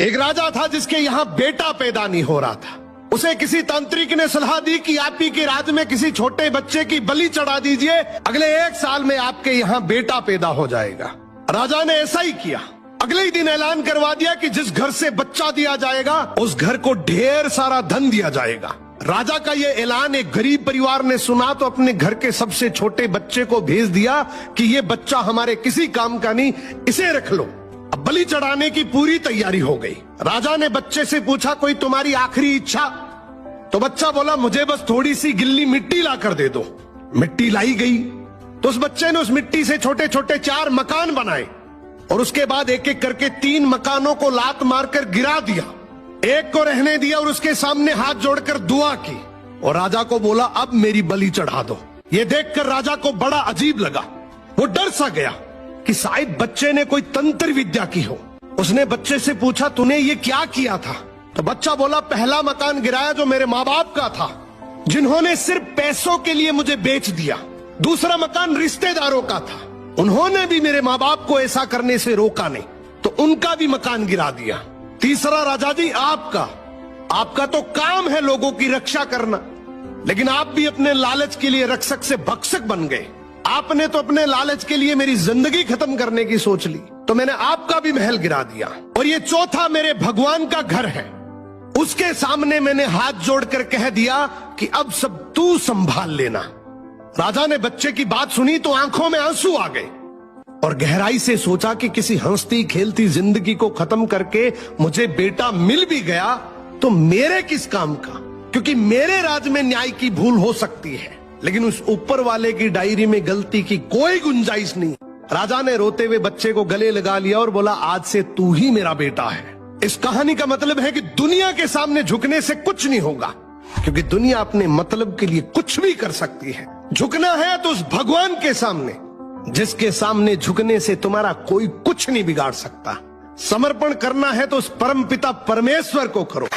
एक राजा था जिसके यहाँ बेटा पैदा नहीं हो रहा था। उसे किसी तांत्रिक ने सलाह दी कि आप ही के राज्य में किसी छोटे बच्चे की बलि चढ़ा दीजिए, अगले 1 साल में आपके यहाँ बेटा पैदा हो जाएगा। राजा ने ऐसा ही किया। अगले ही दिन ऐलान करवा दिया कि जिस घर से बच्चा दिया जाएगा उस घर को ढेर सारा धन दिया जाएगा। राजा का ये ऐलान एक गरीब परिवार ने सुना तो अपने घर के सबसे छोटे बच्चे को भेज दिया कि ये बच्चा हमारे किसी काम का नहीं, इसे रख लो। अब बलि चढ़ाने की पूरी तैयारी हो गई। राजा ने बच्चे से पूछा, कोई तुम्हारी आखिरी इच्छा? तो बच्चा बोला, मुझे बस थोड़ी सी गिल्ली मिट्टी ला कर दे दो। मिट्टी लाई गई तो उस बच्चे ने उस मिट्टी से छोटे छोटे 4 मकान बनाए और उसके बाद एक एक करके 3 मकानों को लात मारकर गिरा दिया। एक को रहने दिया और उसके सामने हाथ जोड़कर दुआ की और राजा को बोला, अब मेरी बलि चढ़ा दो। ये देखकर राजा को बड़ा अजीब लगा। वो डर सा गया कि शायद बच्चे ने कोई तंत्र विद्या की हो। उसने बच्चे से पूछा, तूने ये क्या किया था? तो बच्चा बोला, पहला मकान गिराया जो मेरे माँ बाप का था, जिन्होंने सिर्फ पैसों के लिए मुझे बेच दिया। दूसरा मकान रिश्तेदारों का था, उन्होंने भी मेरे माँ बाप को ऐसा करने से रोका नहीं, तो उनका भी मकान गिरा दिया। तीसरा राजा जी आपका तो काम है लोगों की रक्षा करना, लेकिन आप भी अपने लालच के लिए रक्षक से भक्षक बन गए। आपने तो अपने लालच के लिए मेरी जिंदगी खत्म करने की सोच ली, तो मैंने आपका भी महल गिरा दिया। और ये चौथा मेरे भगवान का घर है, उसके सामने मैंने हाथ जोड़कर कह दिया कि अब सब तू संभाल लेना। राजा ने बच्चे की बात सुनी तो आंखों में आंसू आ गए और गहराई से सोचा कि किसी हंसती खेलती जिंदगी को खत्म करके मुझे बेटा मिल भी गया तो मेरे किस काम का, क्योंकि मेरे राज में न्याय की भूल हो सकती है लेकिन उस ऊपर वाले की डायरी में गलती की कोई गुंजाइश नहीं। राजा ने रोते हुए बच्चे को गले लगा लिया और बोला, आज से तू ही मेरा बेटा है। इस कहानी का मतलब है कि दुनिया के सामने झुकने से कुछ नहीं होगा, क्योंकि दुनिया अपने मतलब के लिए कुछ भी कर सकती है। झुकना है तो उस भगवान के सामने, जिसके सामने झुकने से तुम्हारा कोई कुछ नहीं बिगाड़ सकता। समर्पण करना है तो उस परमपिता परमेश्वर को करो।